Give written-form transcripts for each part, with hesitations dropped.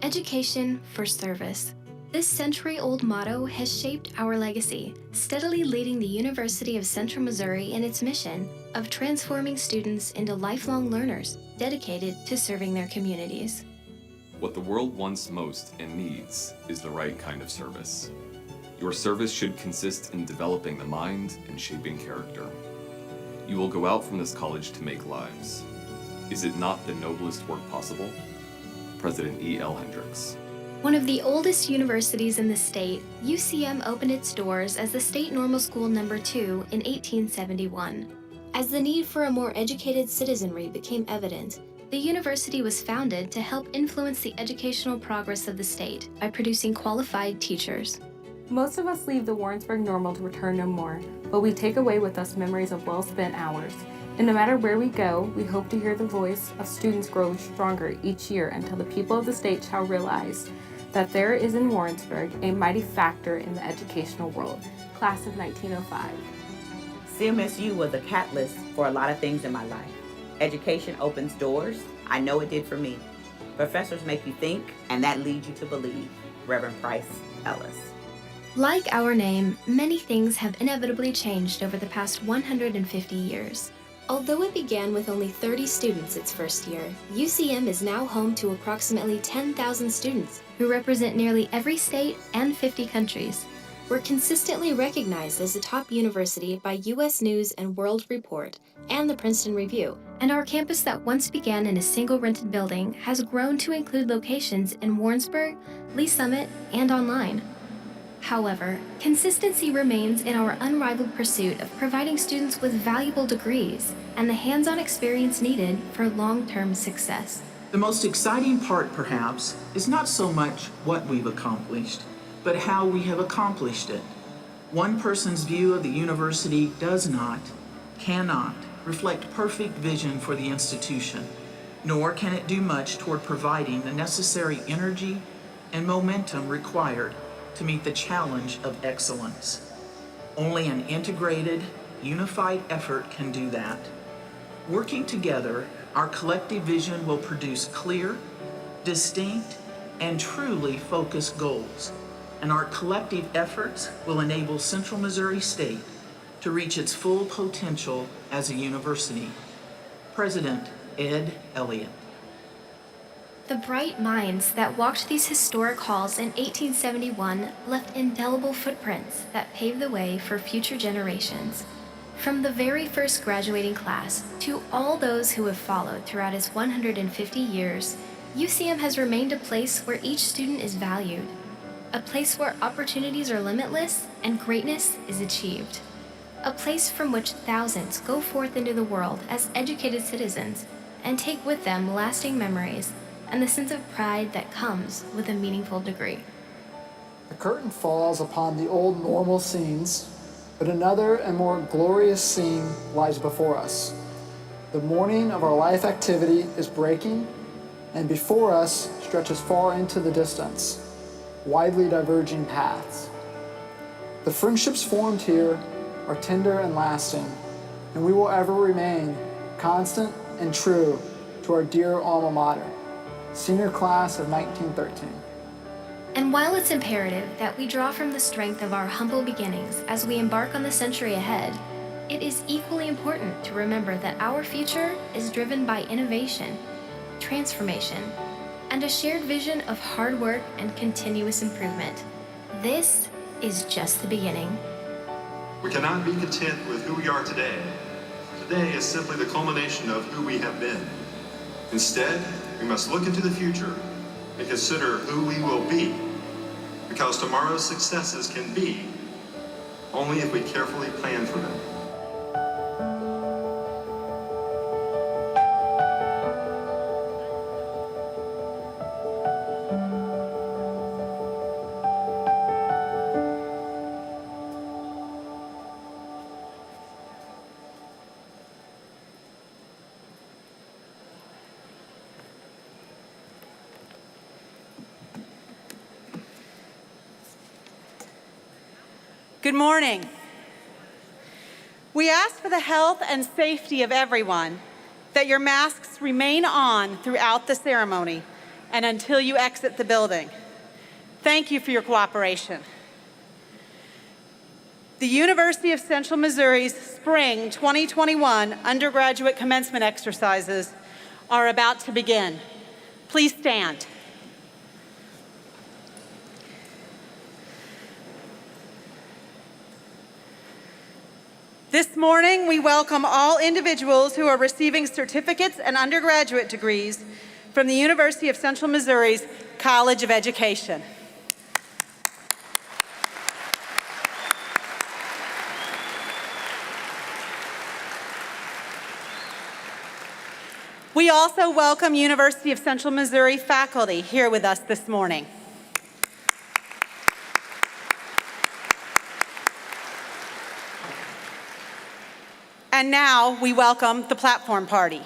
Education for service. This century-old motto has shaped our legacy, steadily leading the University of Central Missouri in its mission of transforming students into lifelong learners dedicated to serving their communities. What the world wants most and needs is the right kind of service. Your service should consist in developing the mind and shaping character. You will go out from this college to make lives. Is it not the noblest work possible? President E.L. Hendricks. One of the oldest universities in the state, UCM opened its doors as the State Normal School No. 2 in 1871. As the need for a more educated citizenry became evident, the university was founded to help influence the educational progress of the state by producing qualified teachers. Most of us leave the Warrensburg Normal to return no more, but we take away with us memories of well-spent hours. And no matter where we go, we hope to hear the voice of students grow stronger each year until the people of the state shall realize that there is in Warrensburg a mighty factor in the educational world. Class of 1905. CMSU was a catalyst for a lot of things in my life. Education opens doors. I know it did for me. Professors make you think, and that leads you to believe. Reverend Price Ellis. Like our name, many things have inevitably changed over the past 150 years. Although it began with only 30 students its first year, UCM is now home to approximately 10,000 students who represent nearly every state and 50 countries. We're consistently recognized as a top university by U.S. News and World Report and the Princeton Review, and our campus that once began in a single rented building has grown to include locations in Warrensburg, Lee Summit, and online. However, consistency remains in our unrivaled pursuit of providing students with valuable degrees and the hands-on experience needed for long-term success. The most exciting part, perhaps, is not so much what we've accomplished, but how we have accomplished it. One person's view of the university does not, cannot, reflect perfect vision for the institution, nor can it do much toward providing the necessary energy and momentum required to meet the challenge of excellence. Only an integrated, unified effort can do that. Working together, our collective vision will produce clear, distinct, and truly focused goals, and our collective efforts will enable Central Missouri State to reach its full potential as a university. President Ed Elliott. The bright minds that walked these historic halls in 1871 left indelible footprints that paved the way for future generations. From the very first graduating class to all those who have followed throughout its 150 years, UCM has remained a place where each student is valued, a place where opportunities are limitless and greatness is achieved, a place from which thousands go forth into the world as educated citizens and take with them lasting memories and the sense of pride that comes with a meaningful degree. The curtain falls upon the old normal scenes, but another and more glorious scene lies before us. The morning of our life activity is breaking, and before us stretches far into the distance, widely diverging paths. The friendships formed here are tender and lasting, and we will ever remain constant and true to our dear alma mater. Senior class of 1913. And while it's imperative that we draw from the strength of our humble beginnings as we embark on the century ahead, it is equally important to remember that our future is driven by innovation, transformation, and a shared vision of hard work and continuous improvement. This is just the beginning. We cannot be content with who we are today. Today is simply the culmination of who we have been. Instead, we must look into the future and consider who we will be, because tomorrow's successes can be only if we carefully plan for them. Good morning. We ask for the health and safety of everyone that your masks remain on throughout the ceremony and until you exit the building. Thank you for your cooperation. The University of Central Missouri's Spring 2021 undergraduate commencement exercises are about to begin. Please stand. This morning, we welcome all individuals who are receiving certificates and undergraduate degrees from the University of Central Missouri's College of Education. We also welcome University of Central Missouri faculty here with us this morning. And now we welcome the platform party.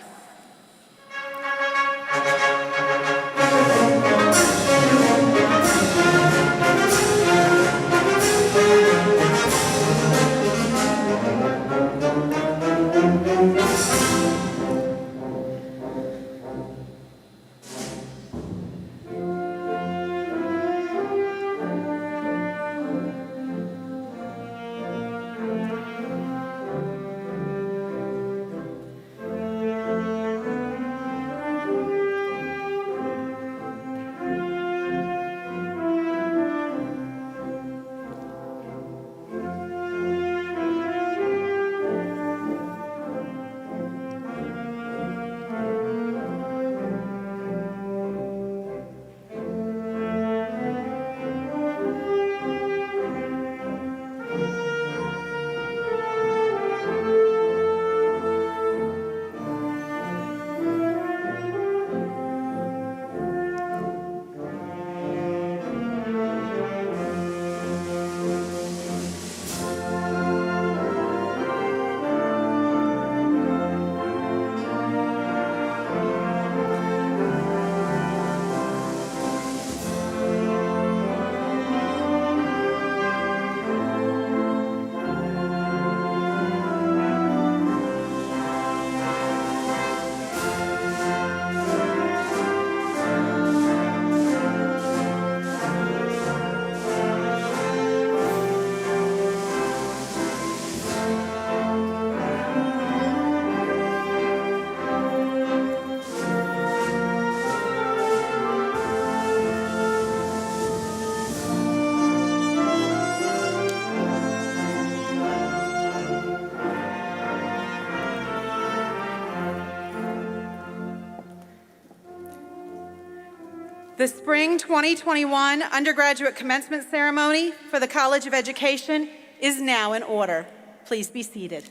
The Spring 2021 undergraduate commencement ceremony for the College of Education is now in order. Please be seated.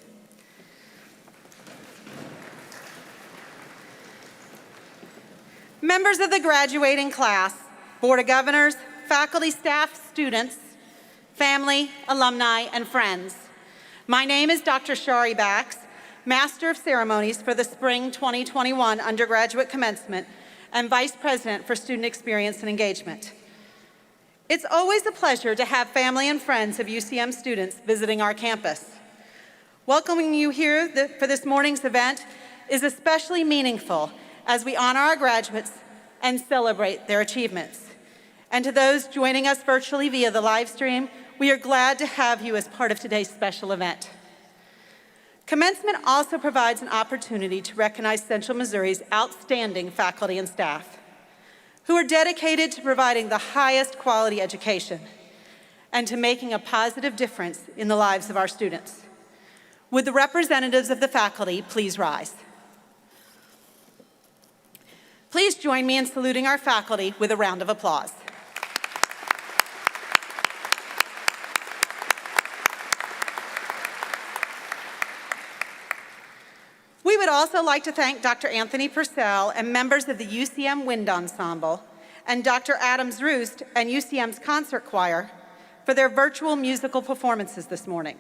Members of the graduating class, Board of Governors, faculty, staff, students, family, alumni, and friends. My name is Dr. Shari Bax, Master of Ceremonies for the Spring 2021 undergraduate commencement and Vice President for Student Experience and Engagement. It's always a pleasure to have family and friends of UCM students visiting our campus. Welcoming you here for this morning's event is especially meaningful as we honor our graduates and celebrate their achievements. And to those joining us virtually via the live stream, we are glad to have you as part of today's special event. Commencement also provides an opportunity to recognize Central Missouri's outstanding faculty and staff, who are dedicated to providing the highest quality education and to making a positive difference in the lives of our students. Would the representatives of the faculty please rise? Please join me in saluting our faculty with a round of applause. We would also like to thank Dr. Anthony Purcell and members of the UCM Wind Ensemble and Dr. Adams Roost and UCM's Concert Choir for their virtual musical performances this morning.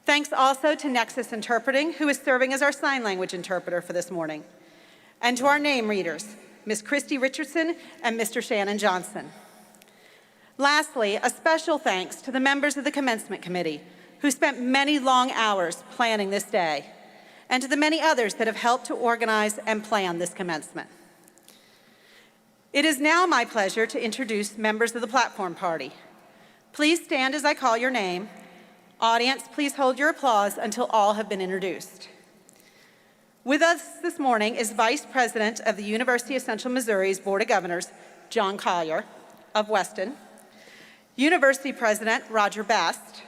Thanks also to Nexus Interpreting, who is serving as our sign language interpreter for this morning, and to our name readers, Ms. Christy Richardson and Mr. Shannon Johnson. Lastly, a special thanks to the members of the Commencement Committee, who spent many long hours planning this day, and to the many others that have helped to organize and plan this commencement. It is now my pleasure to introduce members of the platform party. Please stand as I call your name. Audience, please hold your applause until all have been introduced. With us this morning is Vice President of the University of Central Missouri's Board of Governors, John Collier of Weston, University President Roger Best,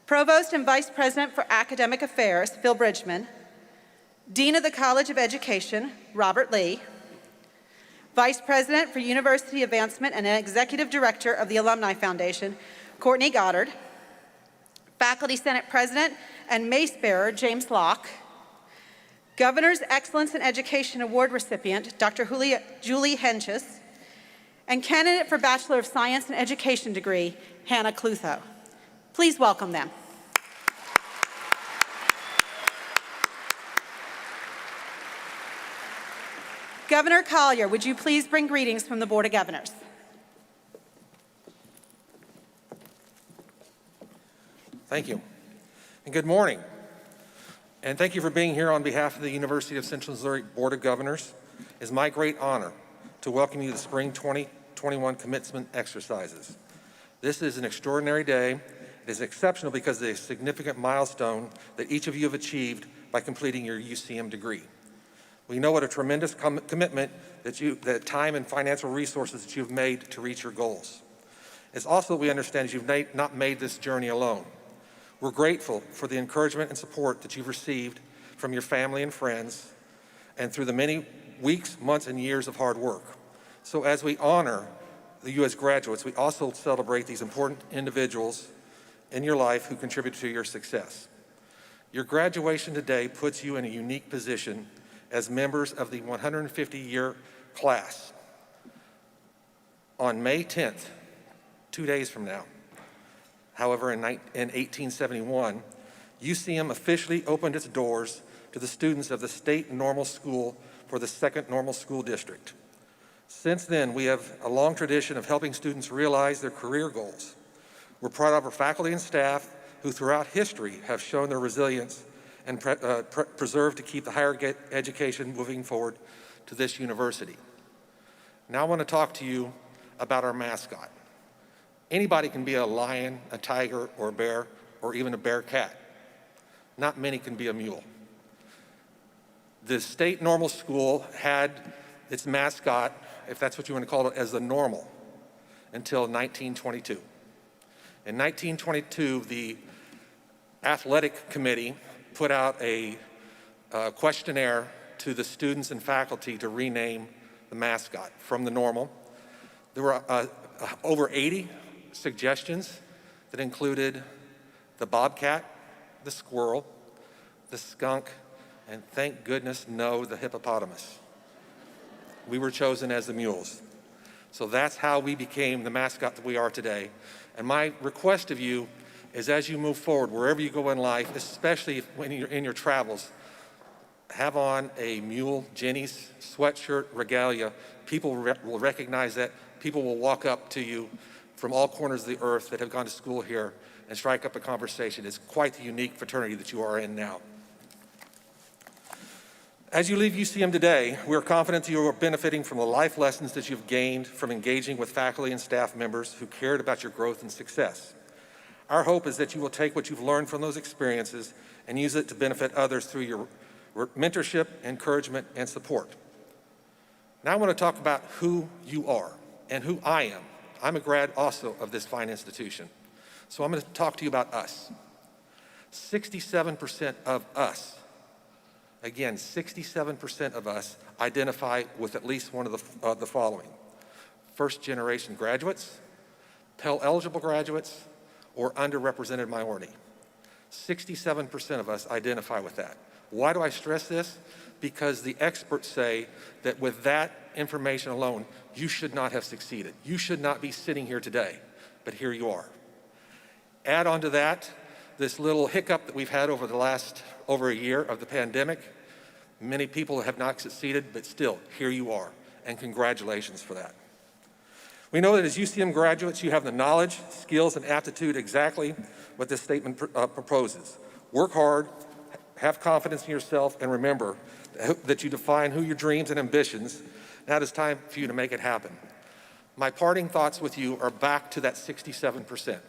Provost and Vice President for Academic Affairs, Phil Bridgman, Dean of the College of Education, Robert Lee, Vice President for University Advancement and Executive Director of the Alumni Foundation, Courtney Goddard, Faculty Senate President and Mace Bearer, James Locke, Governor's Excellence in Education Award recipient, Dr. Julie Henches, and candidate for Bachelor of Science in Education degree, Hannah Clutho. Please welcome them. Governor Collier, would you please bring greetings from the Board of Governors? Thank you, and good morning. And thank you for being here on behalf of the University of Central Missouri Board of Governors. It is my great honor to welcome you to the Spring 2021 Commencement exercises. This is an extraordinary day. It is exceptional because of the significant milestone that each of you have achieved by completing your UCM degree. We know what a tremendous commitment that time and financial resources that you've made to reach your goals. It's also we understand that you've not made this journey alone. We're grateful for the encouragement and support that you've received from your family and friends and through the many weeks, months, and years of hard work. So as we honor you as graduates, we also celebrate these important individuals in your life who contribute to your success. Your graduation today puts you in a unique position as members of the 150-year class. On May 10th, 2 days from now, however, in 1871, UCM officially opened its doors to the students of the State Normal School for the 2nd Normal School District. Since then, we have a long tradition of helping students realize their career goals. We're proud of our faculty and staff who throughout history have shown their resilience and preserved to keep the higher education moving forward to this university. Now I want to talk to you about our mascot. Anybody can be a lion, a tiger, or a bear, or even a bear cat. Not many can be a mule. The State Normal School had its mascot, if that's what you want to call it, as the normal until 1922. In 1922, the athletic committee put out a questionnaire to the students and faculty to rename the mascot from the normal. There were over 80 suggestions that included the bobcat, the squirrel, the skunk, and thank goodness no, the hippopotamus. We were chosen as the mules. So that's how we became the mascot that we are today. And my request of you is as you move forward, wherever you go in life, especially when you're in your travels, have on a mule, Jenny's sweatshirt, regalia. People will recognize that. People will walk up to you from all corners of the earth that have gone to school here and strike up a conversation. It's quite the unique fraternity that you are in now. As you leave UCM today, we are confident that you are benefiting from the life lessons that you've gained from engaging with faculty and staff members who cared about your growth and success. Our hope is that you will take what you've learned from those experiences and use it to benefit others through your mentorship, encouragement, and support. Now I want to talk about who you are and who I am. I'm a grad also of this fine institution. So I'm going to talk to you about us. 67% of us, again, 67% of us identify with at least one of the following: first-generation graduates, Pell-eligible graduates, or underrepresented minority. 67% of us identify with that. Why do I stress this? Because the experts say that with that information alone, you should not have succeeded. You should not be sitting here today, but here you are. Add on to that this little hiccup that we've had over a year of the pandemic. Many people have not succeeded, but still, here you are, and congratulations for that. We know that as UCM graduates, you have the knowledge, skills, and aptitude exactly what this statement proposes. Work hard, have confidence in yourself, and remember that you define who your dreams and ambitions Now it is time for you to make it happen. My parting thoughts with you are back to that 67%.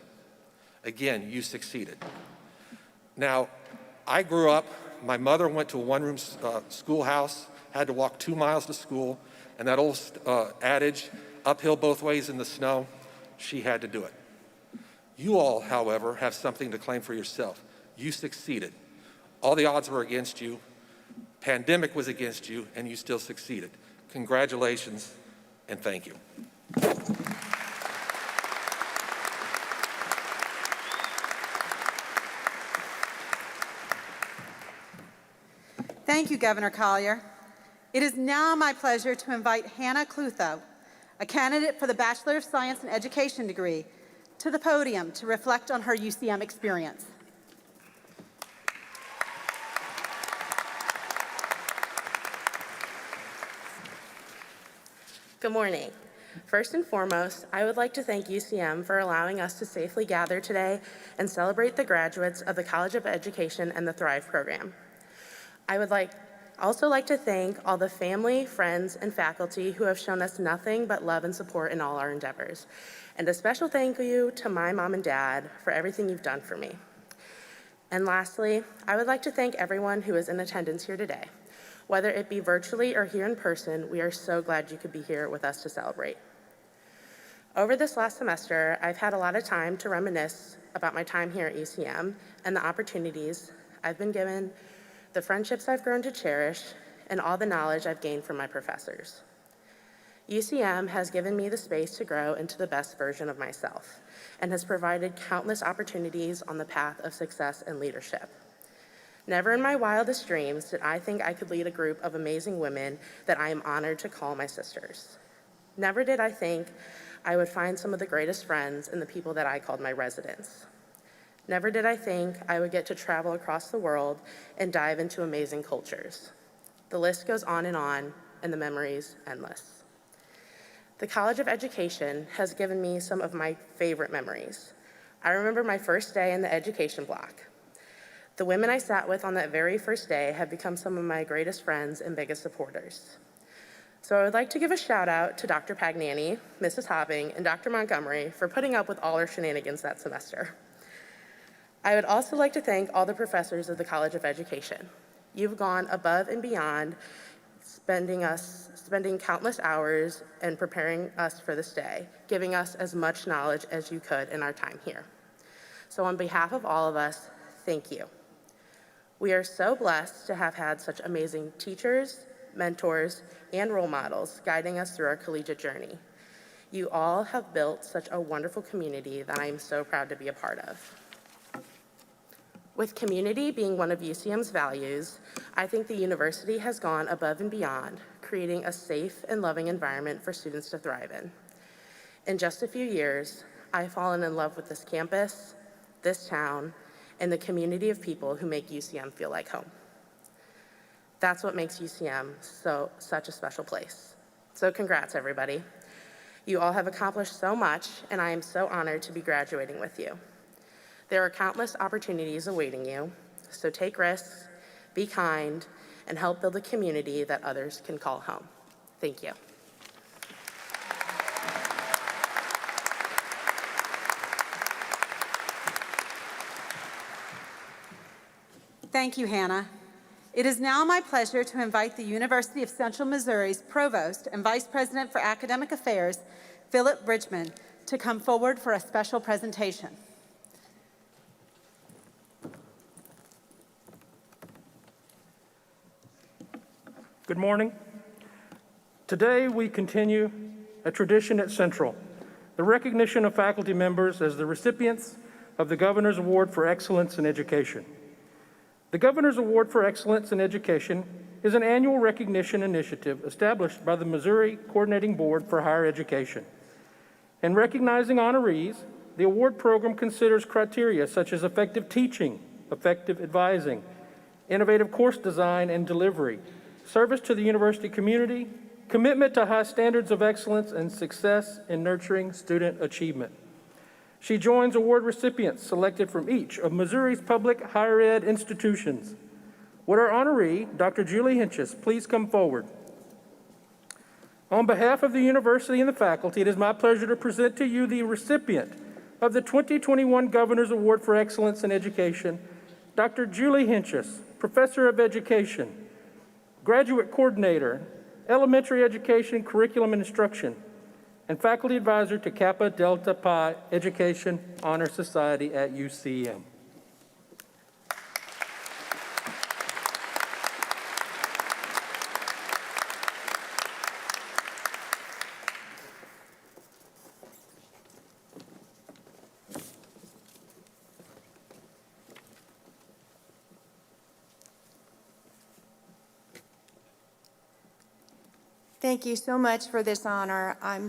Again, you succeeded. Now, I grew up, my mother went to a one-room schoolhouse, had to walk 2 miles to school, and that old adage, uphill both ways in the snow, she had to do it. You all, however, have something to claim for yourself. You succeeded. All the odds were against you, pandemic was against you, and you still succeeded. Congratulations, and thank you. Thank you, Governor Collier. It is now my pleasure to invite Hannah Clutho, a candidate for the Bachelor of Science in Education degree, to the podium to reflect on her UCM experience. Good morning. First and foremost, I would like to thank UCM for allowing us to safely gather today and celebrate the graduates of the College of Education and the Thrive program. I would also like to thank all the family, friends, and faculty who have shown us nothing but love and support in all our endeavors. And a special thank you to my mom and dad for everything you've done for me. And lastly, I would like to thank everyone who is in attendance here today. Whether it be virtually or here in person, we are so glad you could be here with us to celebrate. Over this last semester, I've had a lot of time to reminisce about my time here at UCM and the opportunities I've been given, the friendships I've grown to cherish, and all the knowledge I've gained from my professors. UCM has given me the space to grow into the best version of myself and has provided countless opportunities on the path of success and leadership. Never in my wildest dreams did I think I could lead a group of amazing women that I am honored to call my sisters. Never did I think I would find some of the greatest friends in the people that I called my residents. Never did I think I would get to travel across the world and dive into amazing cultures. The list goes on, and the memories endless. The College of Education has given me some of my favorite memories. I remember my first day in the education block. The women I sat with on that very first day have become some of my greatest friends and biggest supporters. So I would like to give a shout out to Dr. Pagnani, Mrs. Hopping, and Dr. Montgomery for putting up with all our shenanigans that semester. I would also like to thank all the professors of the College of Education. You've gone above and beyond, spending countless hours and preparing us for this day, giving us as much knowledge as you could in our time here. So on behalf of all of us, thank you. We are so blessed to have had such amazing teachers, mentors, and role models guiding us through our collegiate journey. You all have built such a wonderful community that I am so proud to be a part of. With community being one of UCM's values, I think the university has gone above and beyond, creating a safe and loving environment for students to thrive in. In just a few years, I've fallen in love with this campus, this town, and the community of people who make UCM feel like home. That's what makes UCM such a special place. So congrats, everybody. You all have accomplished so much, and I am so honored to be graduating with you. There are countless opportunities awaiting you, so take risks, be kind, and help build a community that others can call home. Thank you. Thank you, Hannah. It is now my pleasure to invite the University of Central Missouri's Provost and Vice President for Academic Affairs, Philip Bridgman, to come forward for a special presentation. Good morning. Today we continue a tradition at Central, the recognition of faculty members as the recipients of the Governor's Award for Excellence in Education. The Governor's Award for Excellence in Education is an annual recognition initiative established by the Missouri Coordinating Board for Higher Education. In recognizing honorees, the award program considers criteria such as effective teaching, effective advising, innovative course design and delivery, service to the university community, commitment to high standards of excellence, and success in nurturing student achievement. She joins award recipients selected from each of Missouri's public higher ed institutions. Would our honoree, Dr. Julie Hinches, please come forward? On behalf of the university and the faculty, it is my pleasure to present to you the recipient of the 2021 Governor's Award for Excellence in Education, Dr. Julie Hinchus, Professor of Education, Graduate Coordinator, Elementary Education, Curriculum and Instruction, and Faculty Advisor to Kappa Delta Pi Education Honor Society at UCM. Thank you so much for this honor. I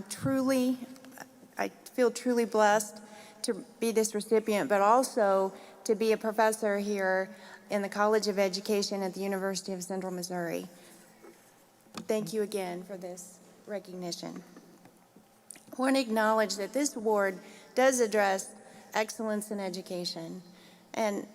feel truly blessed to be this recipient, but also to be a professor here in the College of Education at the University of Central Missouri. Thank you again for this recognition. I want to acknowledge that this award does address excellence in education. And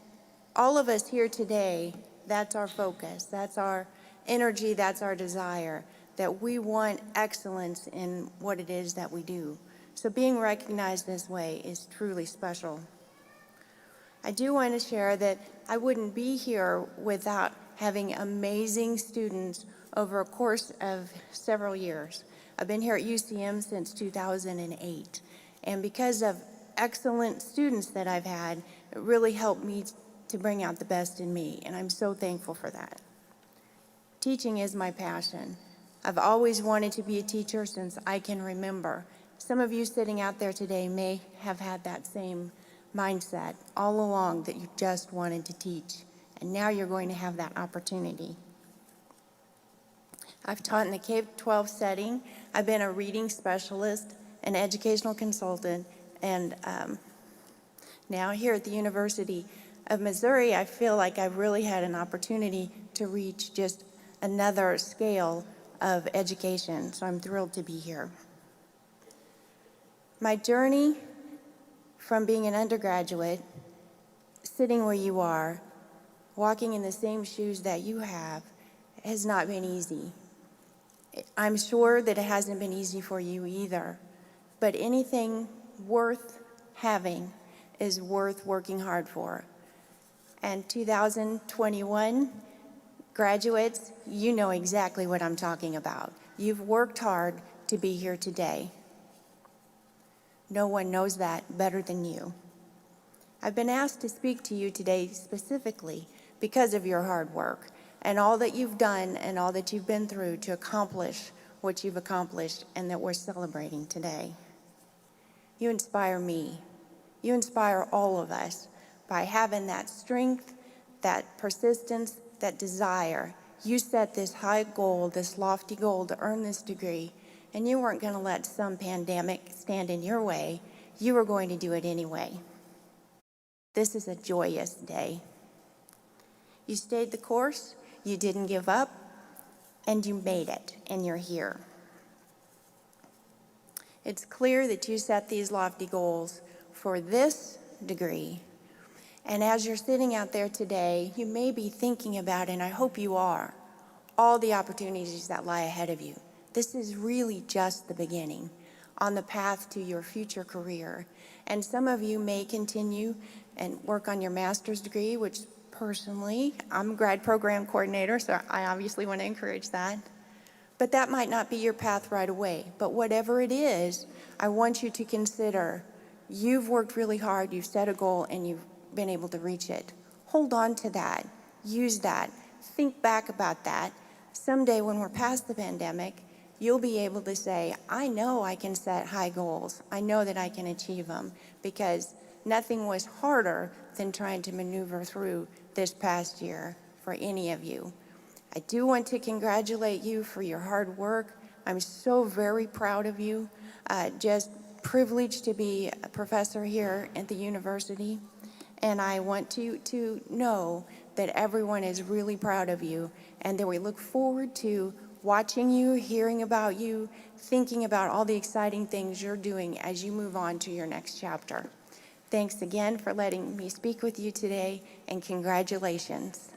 all of us here today, that's our focus, that's our energy, that's our desire, that we want excellence in what it is that we do. So being recognized this way is truly special. I do want to share that I wouldn't be here without having amazing students over a course of several years. I've been here at UCM since 2008, and because of excellent students that I've had, it really helped me to bring out the best in me, and I'm so thankful for that. Teaching is my passion. I've always wanted to be a teacher since I can remember. Some of you sitting out there today may have had that same mindset all along, that you just wanted to teach, and now you're going to have that opportunity. I've taught in the K-12 setting. I've been a reading specialist, an educational consultant, and now here at the University of Missouri, I feel like I've really had an opportunity to reach just another scale of education, so I'm thrilled to be here. My journey from being an undergraduate, sitting where you are, walking in the same shoes that you have, has not been easy. I'm sure that it hasn't been easy for you either, but anything worth having is worth working hard for. And 2021, graduates, you know exactly what I'm talking about. You've worked hard to be here today. No one knows that better than you. I've been asked to speak to you today specifically because of your hard work and all that you've done and all that you've been through to accomplish what you've accomplished and that we're celebrating today. You inspire me. You inspire all of us by having that strength, that persistence, that desire. You set this high goal, this lofty goal to earn this degree, and you weren't going to let some pandemic stand in your way. You were going to do it anyway. This is a joyous day. You stayed the course, you didn't give up, and you made it, and you're here. It's clear that you set these lofty goals for this degree. And as you're sitting out there today, you may be thinking about, and I hope you are, all the opportunities that lie ahead of you. This is really just the beginning on the path to your future career. And some of you may continue and work on your master's degree, which personally, I'm a grad program coordinator, so I obviously want to encourage that. But that might not be your path right away. But whatever it is, I want you to consider you've worked really hard, you've set a goal, and you've been able to reach it. Hold on to that. Use that. Think back about that. Someday when we're past the pandemic, you'll be able to say, I know I can set high goals. I know that I can achieve them, because nothing was harder than trying to maneuver through this past year for any of you. I do want to congratulate you for your hard work. I'm so very proud of you. Just privileged to be a professor here at the university. And I want you to know that everyone is really proud of you, and that we look forward to watching you, hearing about you, thinking about all the exciting things you're doing as you move on to your next chapter. Thanks again for letting me speak with you today, and congratulations.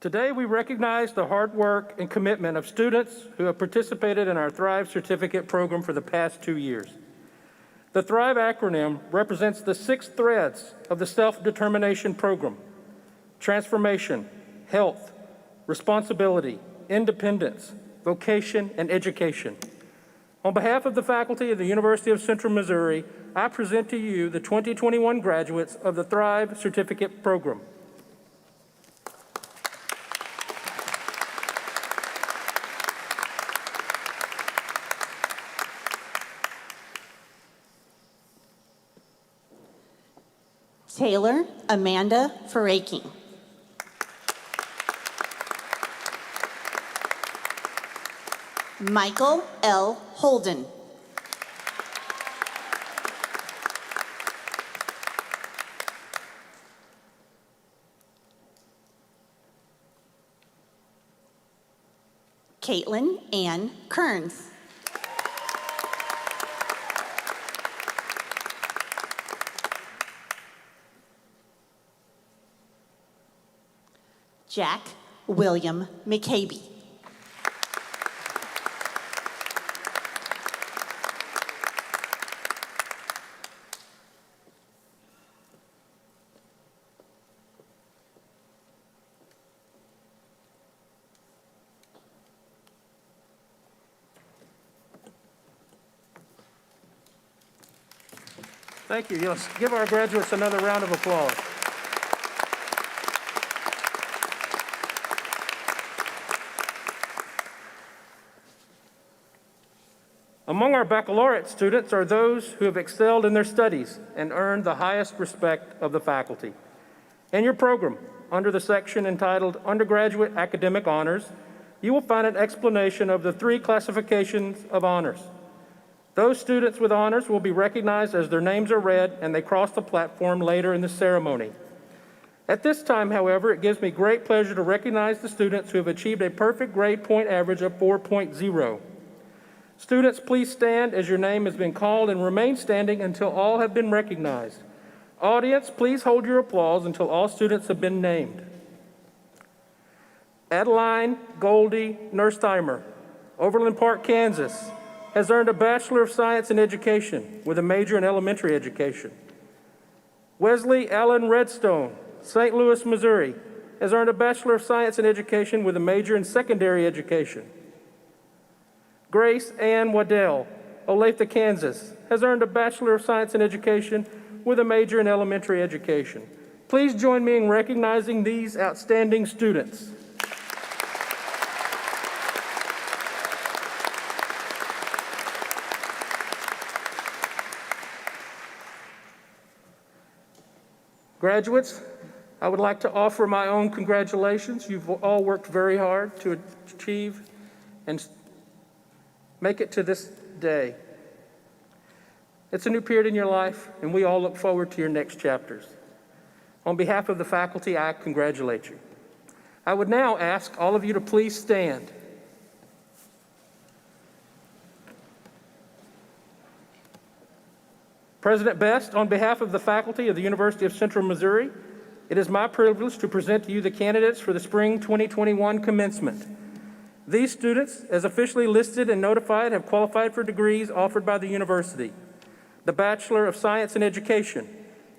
Today, we recognize the hard work and commitment of students who have participated in our Thrive Certificate program for the past 2 years. The Thrive acronym represents the 6 threads of the self-determination program: transformation, health, responsibility, independence, vocation, and education. On behalf of the faculty of the University of Central Missouri, I present to you the 2021 graduates of the Thrive Certificate program. Taylor Amanda Feraking. Michael L. Holden. Caitlin Ann Kearns. Jack William McCabe. Thank you. Let's give our graduates another round of applause. Among our baccalaureate students are those who have excelled in their studies and earned the highest respect of the faculty. In your program, under the section entitled Undergraduate Academic Honors, you will find an explanation of the 3 classifications of honors. Those students with honors will be recognized as their names are read and they cross the platform later in the ceremony. At this time, however, it gives me great pleasure to recognize the students who have achieved a perfect grade point average of 4.0. Students, please stand as your name has been called and remain standing until all have been recognized. Audience, please hold your applause until all students have been named. Adeline Goldie Nurstheimer, Overland Park, Kansas, has earned a Bachelor of Science in Education with a major in elementary education. Wesley Allen Redstone, St. Louis, Missouri, has earned a Bachelor of Science in Education with a major in secondary education. Grace Ann Waddell, Olathe, Kansas, has earned a Bachelor of Science in Education with a major in elementary education. Please join me in recognizing these outstanding students. Graduates, I would like to offer my own congratulations. You've all worked very hard to achieve and make it to this day. It's a new period in your life, and we all look forward to your next chapters. On behalf of the faculty, I congratulate you. I would now ask all of you to please stand. President Best, on behalf of the faculty of the University of Central Missouri, it is my privilege to present to you the candidates for the Spring 2021 Commencement. These students, as officially listed and notified, have qualified for degrees offered by the university: the Bachelor of Science in Education,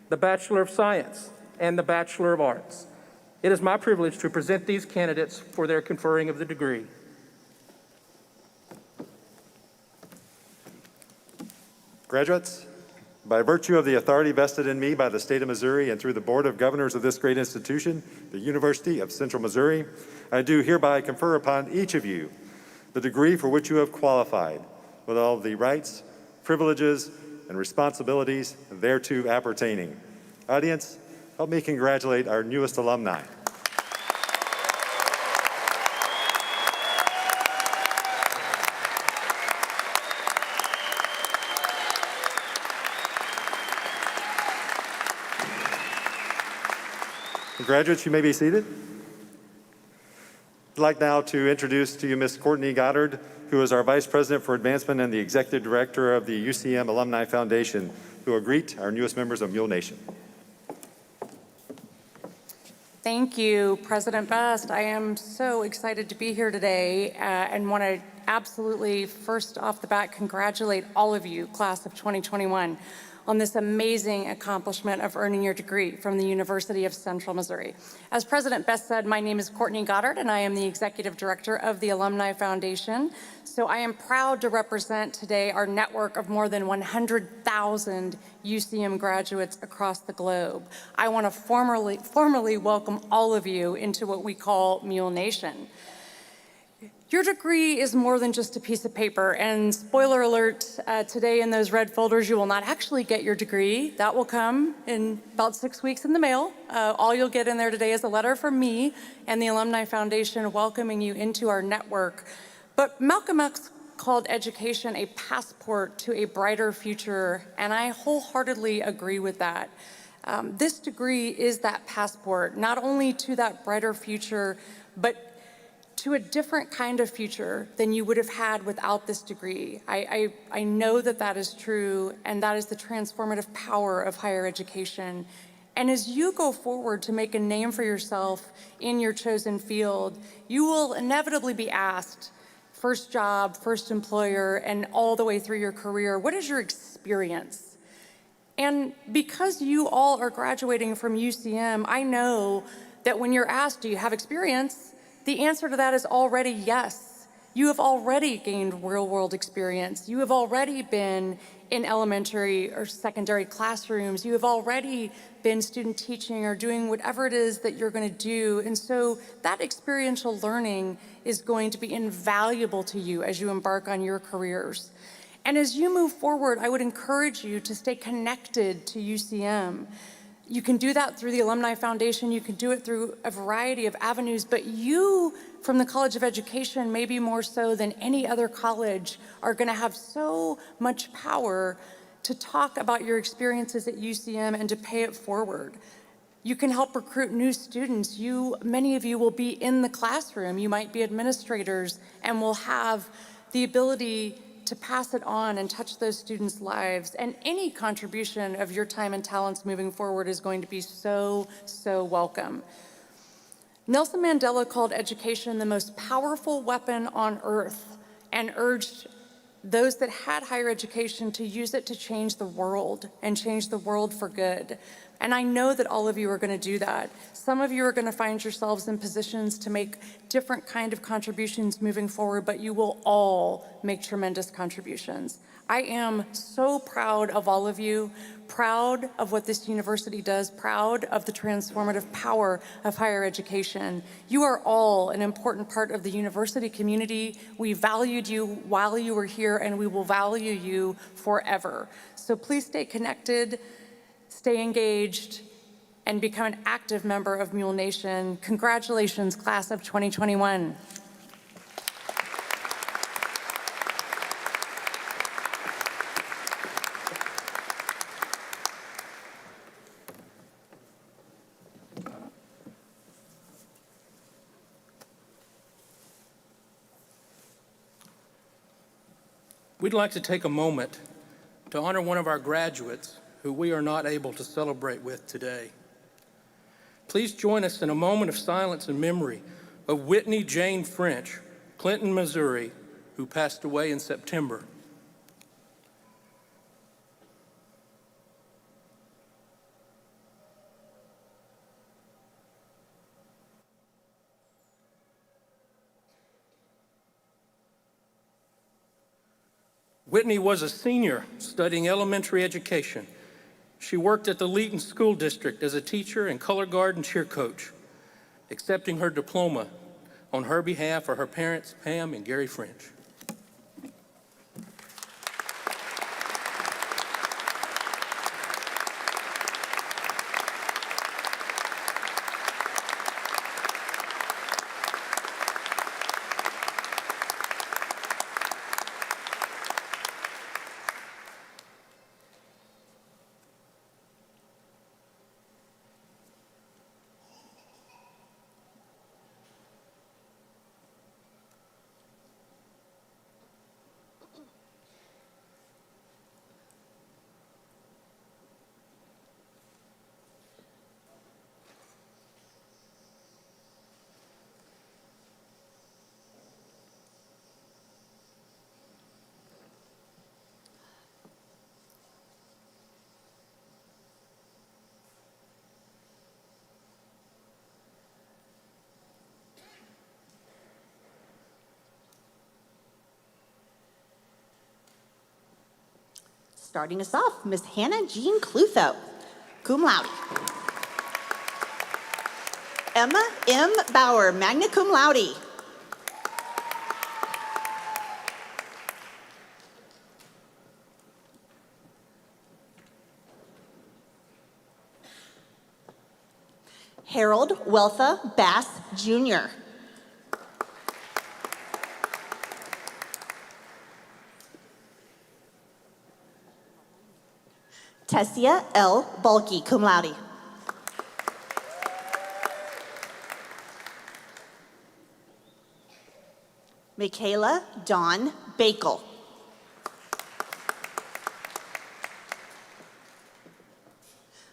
the Bachelor of Science, and the Bachelor of Arts. It is my privilege to present these candidates for their conferring of the degree. Graduates, by virtue of the authority vested in me by the state of Missouri and through the Board of Governors of this great institution, the University of Central Missouri, I do hereby confer upon each of you the degree for which you have qualified, with all the rights, privileges, and responsibilities thereto appertaining. Audience, help me congratulate our newest alumni. Graduates, you may be seated. I'd like now to introduce to you Ms. Courtney Goddard, who is our Vice President for Advancement and the Executive Director of the UCM Alumni Foundation, who will greet our newest members of Mule Nation. Thank you, President Best. I am so excited to be here today and want to absolutely, first off the bat, congratulate all of you, class of 2021, on this amazing accomplishment of earning your degree from the University of Central Missouri. As President Best said, my name is Courtney Goddard, and I am the Executive Director of the Alumni Foundation. So I am proud to represent today our network of more than 100,000 UCM graduates across the globe. I want to formally welcome all of you into what we call Mule Nation. Your degree is more than just a piece of paper, and spoiler alert, today in those red folders you will not actually get your degree. That will come in about 6 weeks in the mail. All you'll get in there today is a letter from me and the Alumni Foundation welcoming you into our network. But Malcolm X called education a passport to a brighter future, and I wholeheartedly agree with that. This degree is that passport, not only to that brighter future, but to a different kind of future than you would have had without this degree. I know that that is true, and that is the transformative power of higher education. And as you go forward to make a name for yourself in your chosen field, you will inevitably be asked, first job, first employer, and all the way through your career, what is your experience? And because you all are graduating from UCM, I know that when you're asked, do you have experience? The answer to that is already yes. You have already gained real-world experience. You have already been in elementary or secondary classrooms. You have already been student teaching or doing whatever it is that you're going to do. And so that experiential learning is going to be invaluable to you as you embark on your careers. And as you move forward, I would encourage you to stay connected to UCM. You can do that through the Alumni Foundation. You can do it through a variety of avenues, but you from the College of Education, maybe more so than any other college, are going to have so much power to talk about your experiences at UCM and to pay it forward. You can help recruit new students. Many of you will be in the classroom. You might be administrators and will have the ability to pass it on and touch those students' lives. And any contribution of your time and talents moving forward is going to be so, so welcome. Nelson Mandela called education the most powerful weapon on earth and urged those that had higher education to use it to change the world and change the world for good. And I know that all of you are going to do that. Some of you are going to find yourselves in positions to make different kind of contributions moving forward, but you will all make tremendous contributions. I am so proud of all of you, proud of what this university does, proud of the transformative power of higher education. You are all an important part of the university community. We valued you while you were here, and we will value you forever. So please stay connected, stay engaged, and become an active member of Mule Nation. Congratulations, class of 2021. We'd like to take a moment to honor one of our graduates who we are not able to celebrate with today. Please join us in a moment of silence and memory of Whitney Jane French, Clinton, Missouri, who passed away in September. Whitney was a senior studying elementary education. She worked at the Leeton School District as a teacher and color guard and cheer coach, accepting her diploma on her behalf are her parents, Pam and Gary French. Starting us off, Miss Hannah Jean Clutho, cum laude. Emma M. Bauer, magna cum laude. Harold Weltha Bass, Jr. Tessia L. Bulky, cum laude. Michaela Dawn Bakel.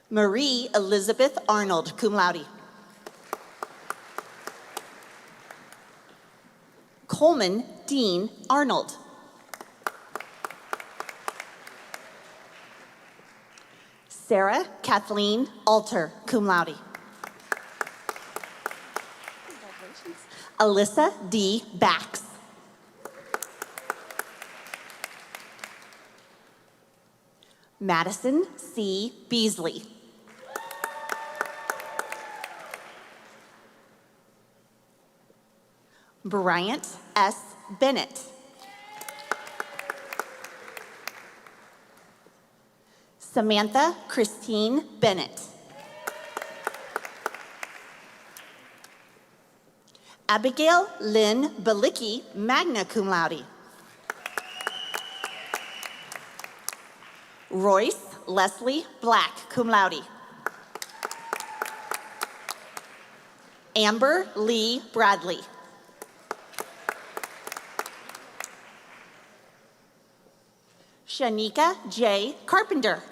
Marie Elizabeth Arnold, cum laude. Coleman Dean Arnold. Sarah Kathleen Alter, cum laude. Alyssa D. Bax. Madison C. Beasley. Bryant S. Bennett. Samantha Christine Bennett. Abigail Lynn Balicki, magna cum laude. Royce Leslie Black, cum laude. Amber Lee Bradley. Shanika J. Carpenter.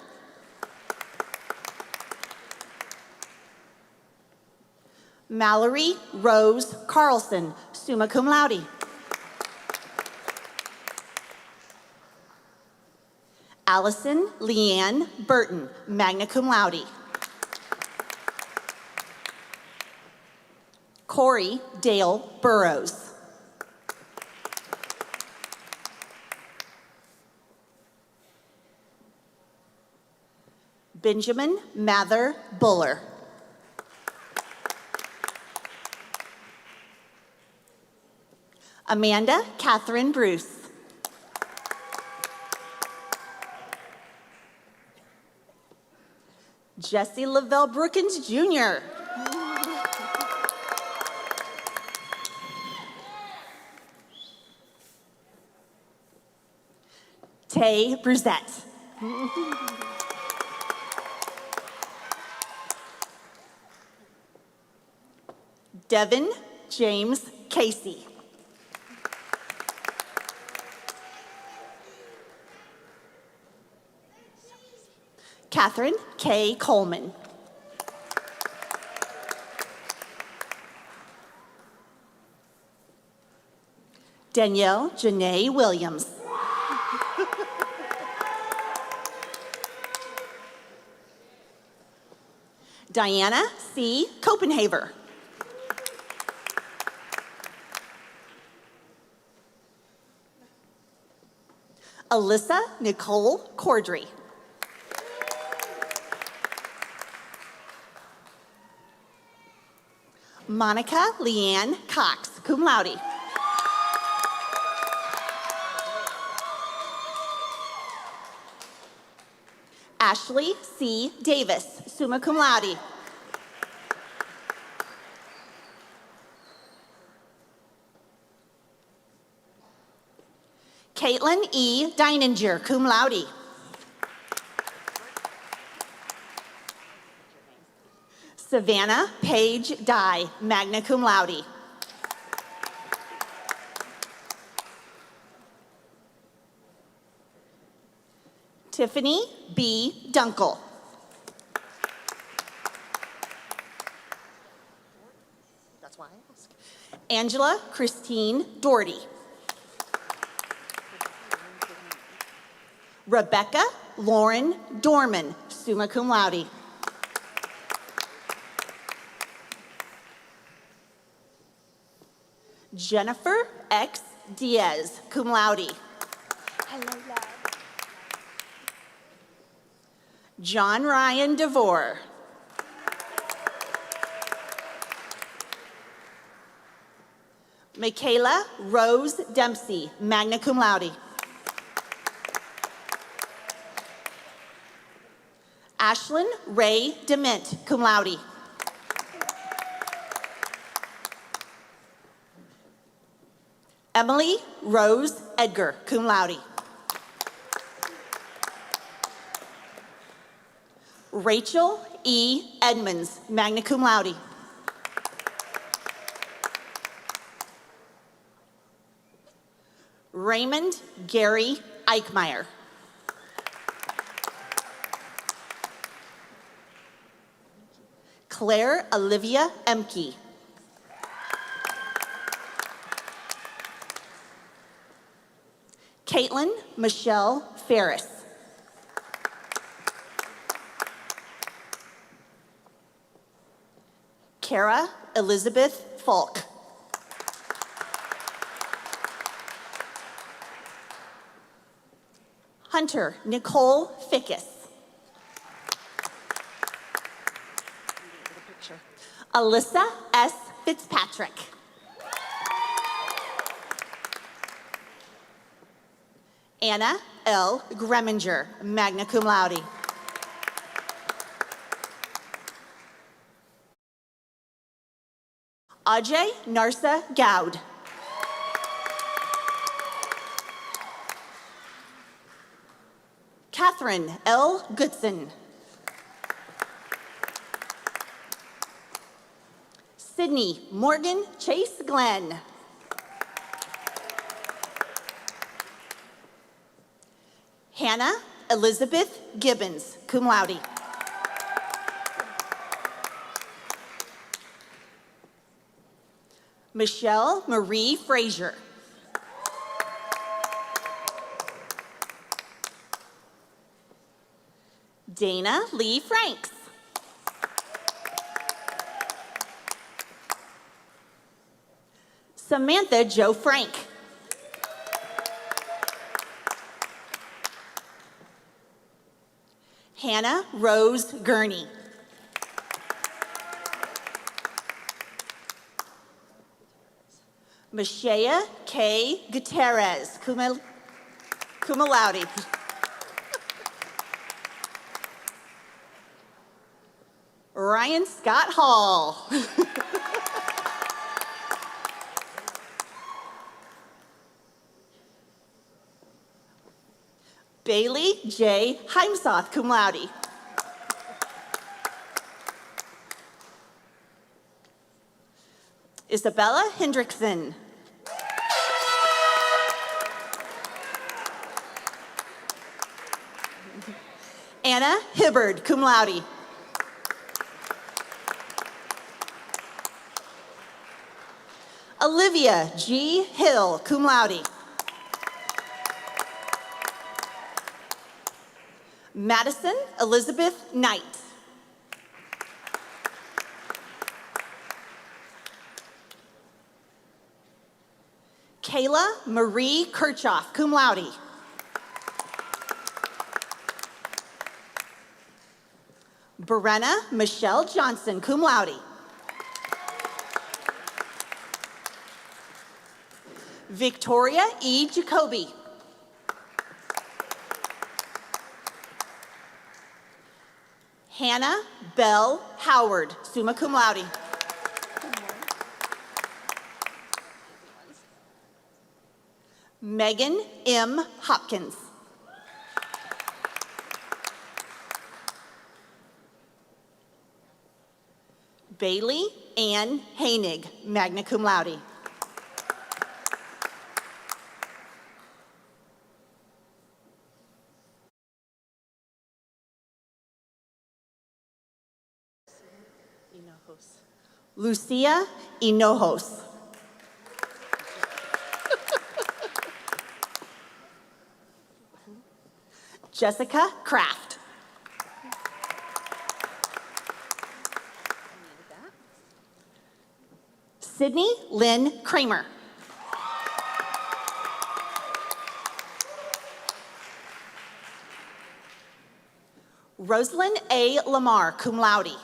Mallory Rose Carlson, summa cum laude. Allison Leanne Burton, magna cum laude. Corey Dale Burrows. Benjamin Mather Buller. Amanda Catherine Bruce. Jesse Lavelle Brookins, Jr. Tay Bruzette. Devin James Casey. Catherine K. Coleman. Danielle Janae Williams. Diana C. Copenhaver. Alyssa Nicole Cordry. Monica Leanne Cox, cum laude. Ashley C. Davis, summa cum laude. Caitlin E. Deininger, cum laude. Savannah Paige Dye, magna cum laude. Tiffany B. Dunkel. That's why I asked. Angela Christine Doherty. Rebecca Lauren Dorman, summa cum laude. Jennifer X. Diaz, cum laude. Hello, love. John Ryan DeVore. Michaela Rose Dempsey, magna cum laude. Ashlyn Ray Dement, cum laude. Emily Rose Edgar, cum laude. Rachel E. Edmonds, magna cum laude. Raymond Gary Eichmeyer. Claire Olivia Emke. Caitlin Michelle Ferris. Kara Elizabeth Falk. Hunter Nicole Fickus. Alyssa S. Fitzpatrick. Anna L. Greminger, magna cum laude. Ajay Narsa Goud. Catherine L. Goodson. Sydney Morgan Chase Glenn. Hannah Elizabeth Gibbons, cum laude. Michelle Marie Frazier. Dana Lee Franks. Samantha Jo Frank. Hannah Rose Gurney. Mashaya K. Gutierrez, cum laude. Ryan Scott Hall. Bailey J. Heimsoth, cum laude. Isabella Hendrickson. Anna Hibbard, cum laude. Olivia G. Hill, cum laude. Madison Elizabeth Knight. Kayla Marie Kirchhoff, cum laude. Brenna Michelle Johnson, cum laude. Victoria E. Jacoby. Hannah Bell Howard, summa cum laude. Megan M. Hopkins. Bailey Ann Hainig, magna cum laude. Lucia Hinojos. Jessica Kraft. Sydney Lynn Kramer. Rosalind A. Lamar, cum laude.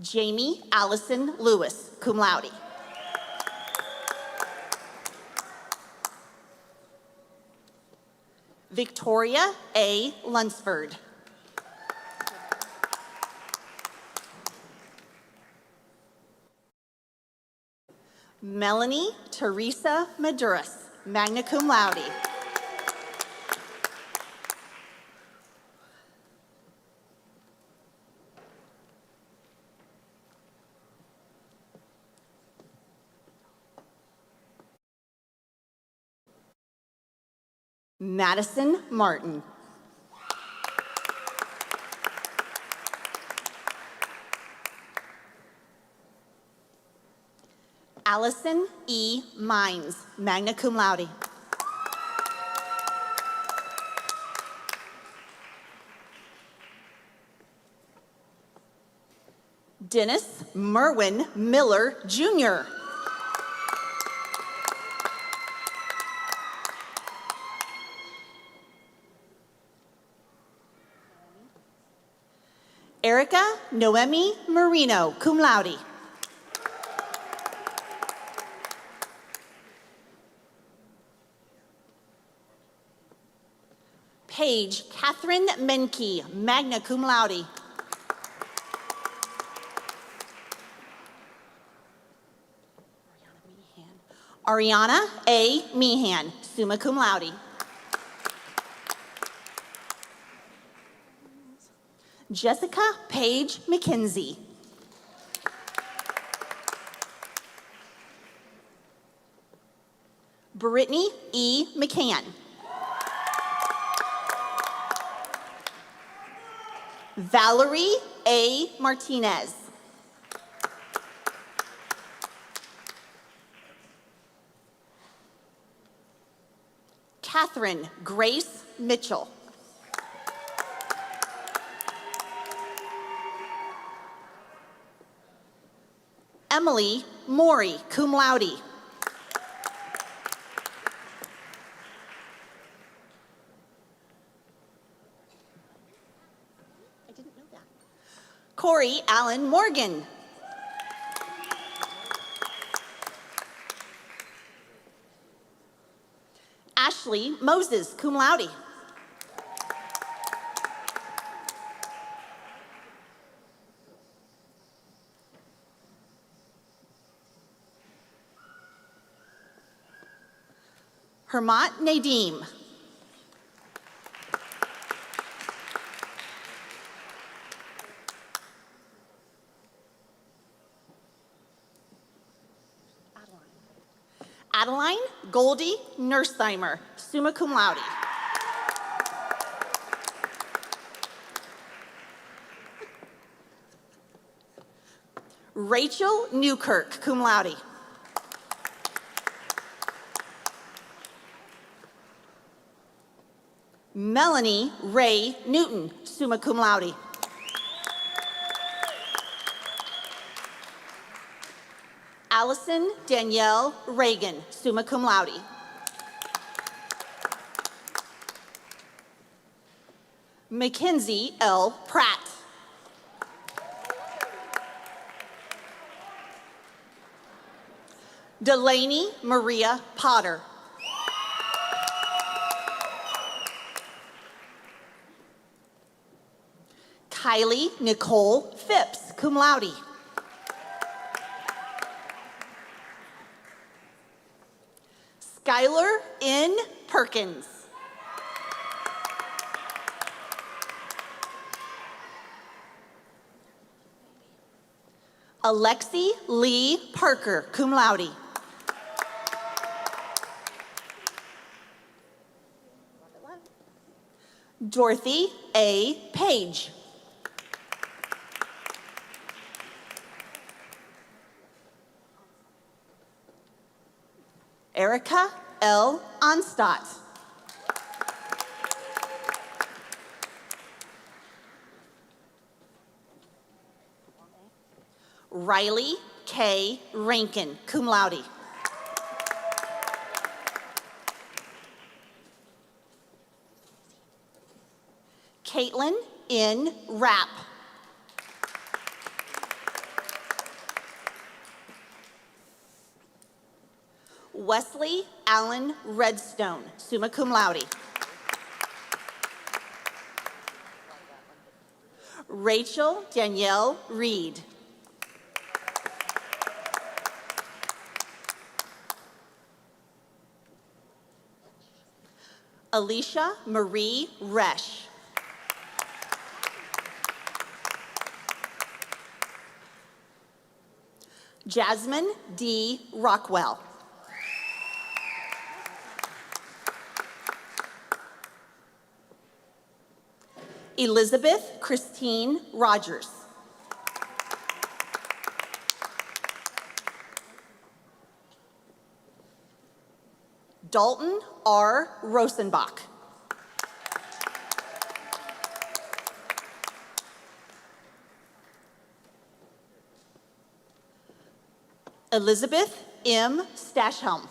Jamie Allison Lewis, cum laude. Victoria A. Lunsford. Melanie Teresa Maduras, magna cum laude. Madison Martin. Allison E. Mines, magna cum laude. Dennis Merwin Miller, Jr. Erica Noemi Marino, cum laude. Paige Catherine Menke, magna cum laude. Ariana A. Meehan, summa cum laude. Jessica Paige McKenzie. Brittany E. McCann. Valerie A. Martinez. Catherine Grace Mitchell. Emily Maury, cum laude. I didn't know that. Corey Allen Morgan. Ashley Moses, cum laude. Hermat Nadim. Adeline Goldie Nurseheimer, summa cum laude. Rachel Newkirk, cum laude. Melanie Ray Newton, summa cum laude. Allison Danielle Reagan, summa cum laude. Mackenzie L. Pratt. Delaney Maria Potter. Kylie Nicole Phipps, cum laude. Skylar N. Perkins. Alexi Lee Parker, cum laude. Dorothy A. Page. Erica L. Onstadt. Riley K. Rankin, cum laude. Caitlin N. Rapp. Wesley Allen Redstone, summa cum laude. Rachel Danielle Reed. Alicia Marie Resch. Jasmine D. Rockwell. Elizabeth Christine Rogers. Dalton R. Rosenbach. Elizabeth M. Stashhelm.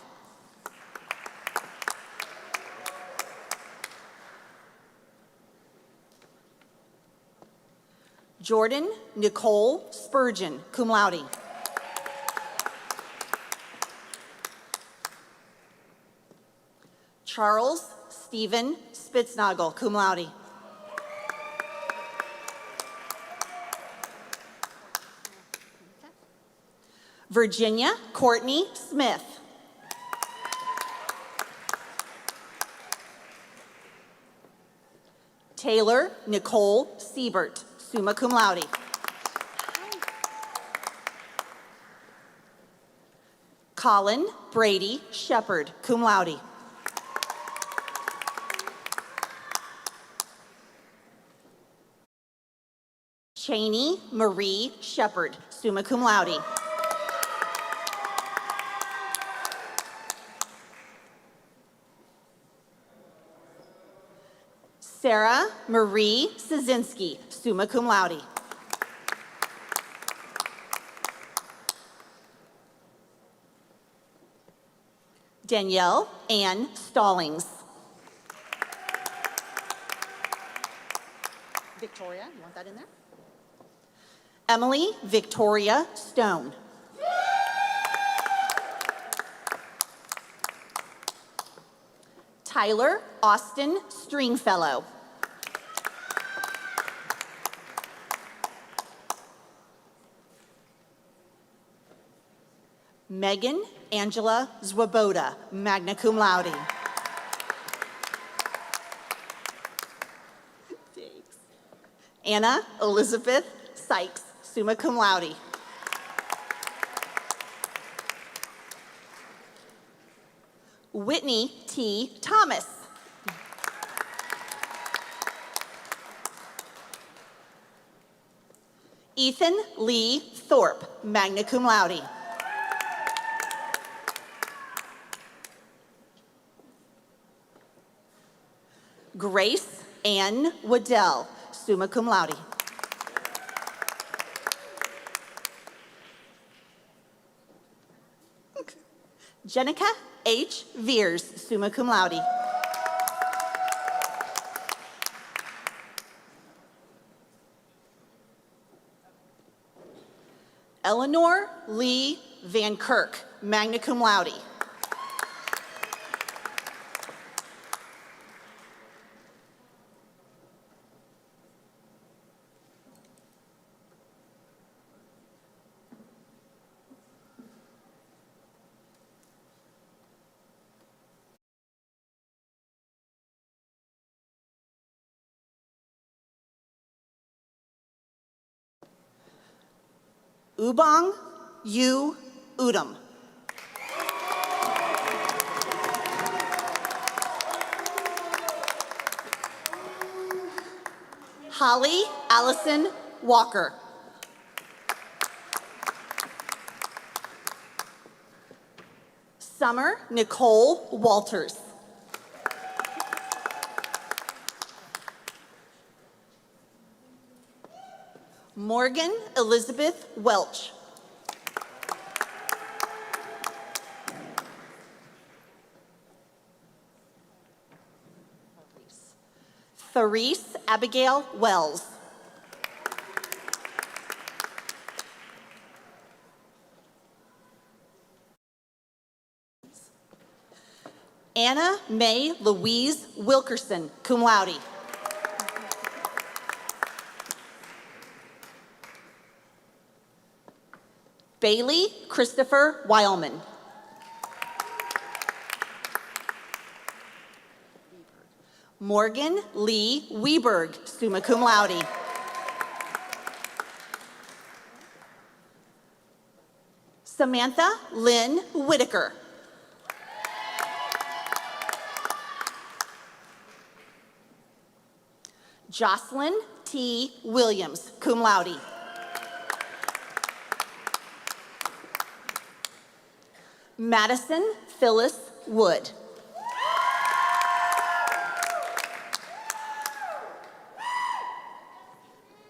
Jordan Nicole Spurgeon, cum laude. Charles Stephen Spitznagel, cum laude. Virginia Courtney Smith. Taylor Nicole Siebert, summa cum laude. Colin Brady Shepard, cum laude. Cheney Marie Shepard, summa cum laude. Sarah Marie Szynski, summa cum laude. Danielle Ann Stallings. Victoria, you want that in there? Emily Victoria Stone. Tyler Austin Stringfellow. Megan Angela Zwoboda, magna cum laude. Thanks. Anna Elizabeth Sykes, summa cum laude. Whitney T. Thomas. Ethan Lee Thorpe, magna cum laude. Grace Ann Waddell, summa cum laude. Jenica H. Veers, summa cum laude. Eleanor Lee Van Kirk, magna cum laude. Ubong U. Udom. Holly Allison Walker. Summer Nicole Walters. Morgan Elizabeth Welch. Therese Abigail Wells. Anna Mae Louise Wilkerson, cum laude. Bailey Christopher Weilman. Morgan Lee Weberg, summa cum laude. Samantha Lynn Whitaker. Jocelyn T. Williams, cum laude. Madison Phyllis Wood.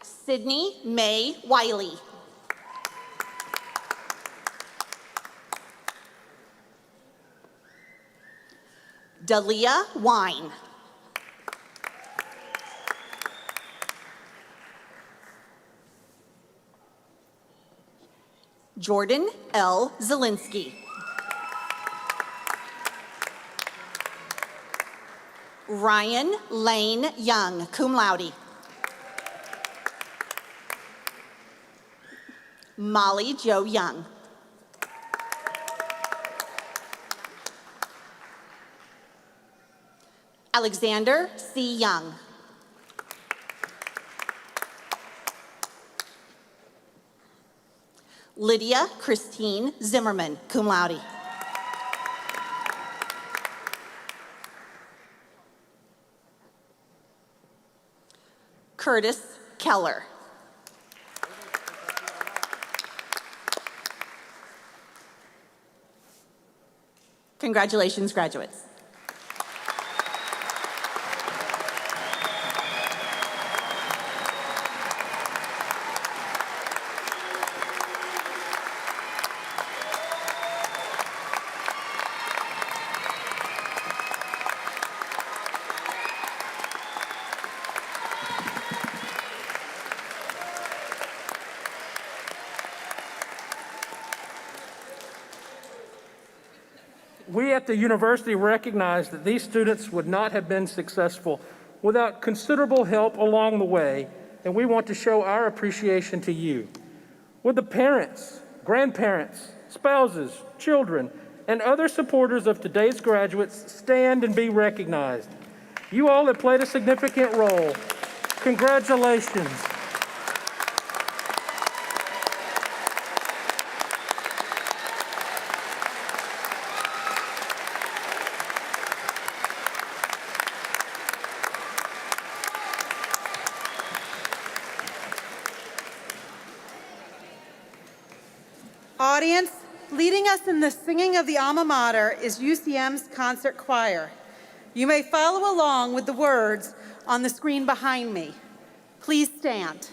Sydney Mae Wiley. Dalia Wine. Jordan L. Zielinski. Ryan Lane Young, cum laude. Molly Jo Young. Alexander C. Young. Lydia Christine Zimmerman, cum laude. Curtis Keller. Congratulations, graduates. We at the university recognize that these students would not have been successful without considerable help along the way, and we want to show our appreciation to you. Would the parents, grandparents, spouses, children, and other supporters of today's graduates stand and be recognized? You all have played a significant role. Congratulations. Audience, leading us in the singing of the alma mater is UCM's concert choir. You may follow along with the words on the screen behind me. Please stand.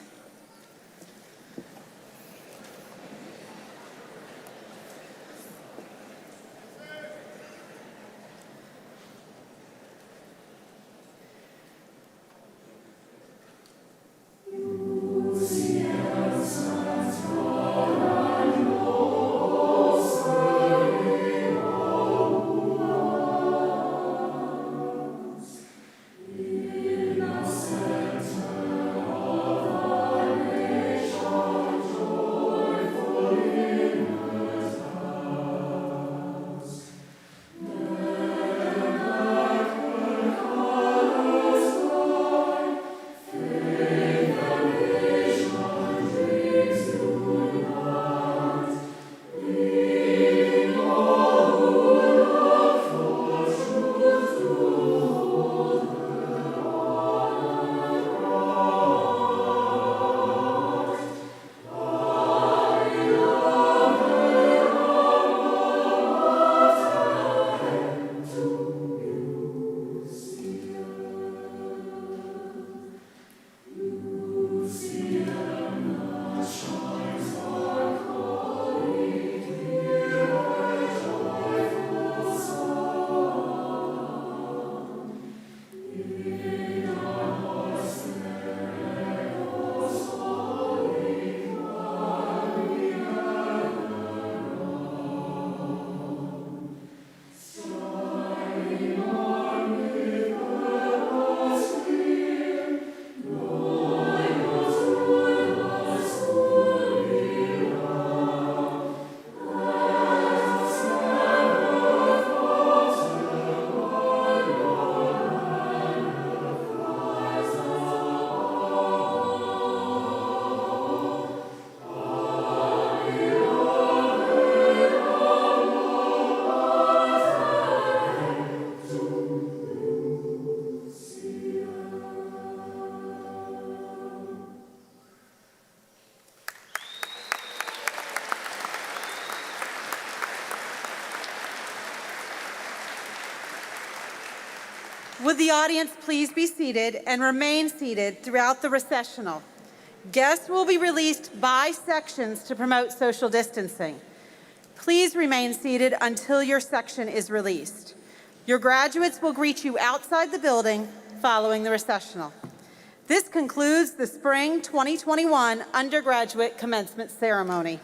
Would the audience please be seated and remain seated throughout the recessional? Guests will be released by sections to promote social distancing. Please remain seated until your section is released. Your graduates will greet you outside the building following the recessional. This concludes the Spring 2021 Undergraduate Commencement Ceremony.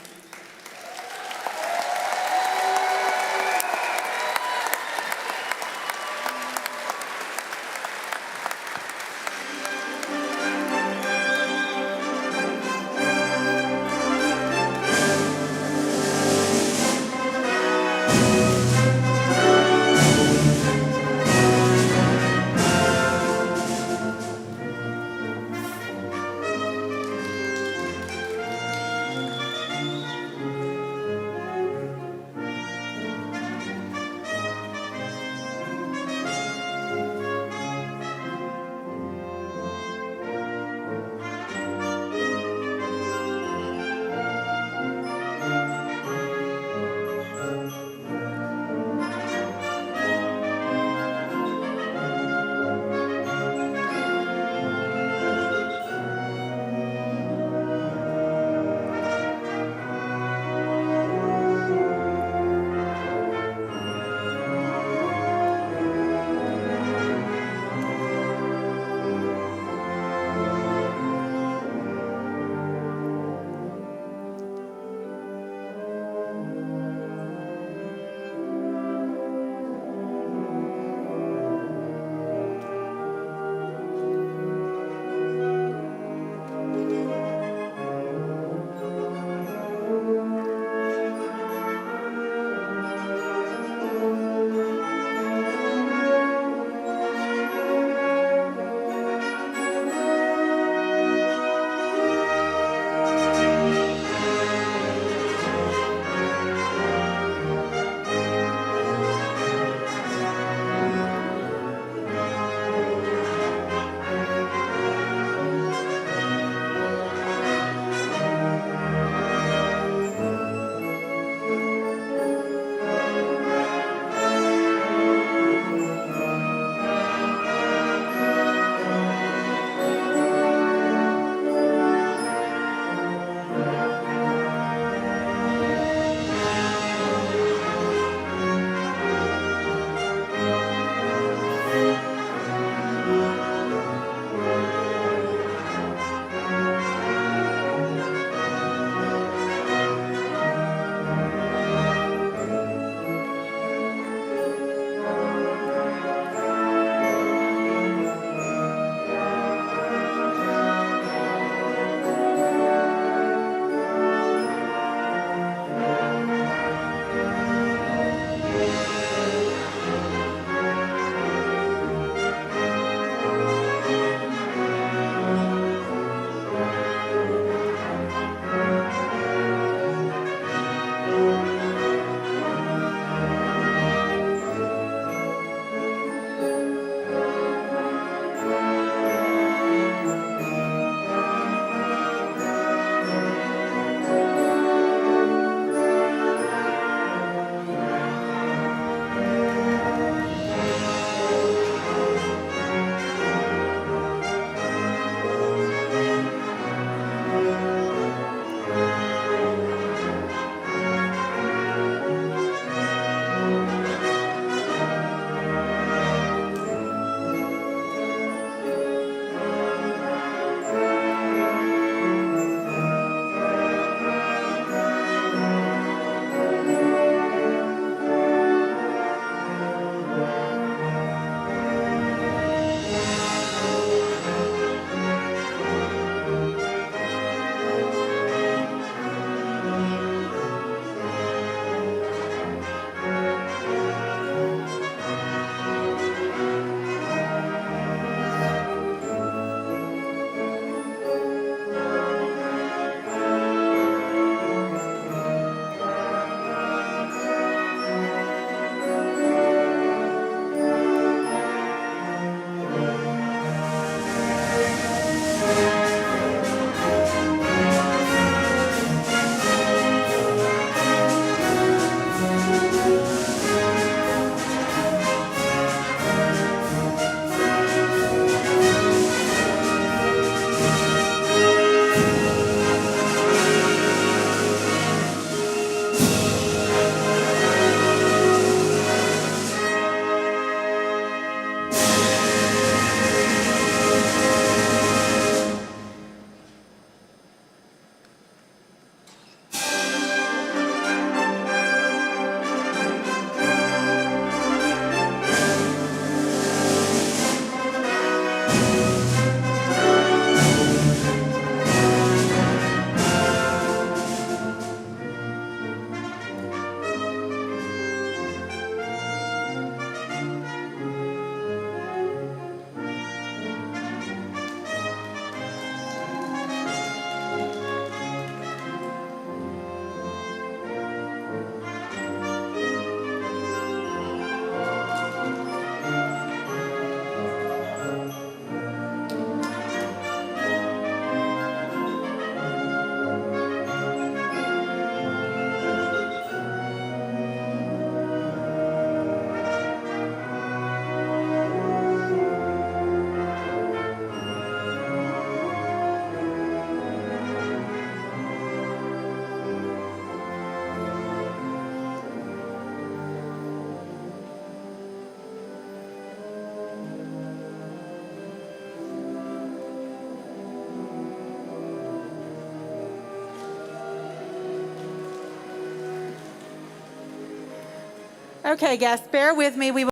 Okay, guests, bear with me. We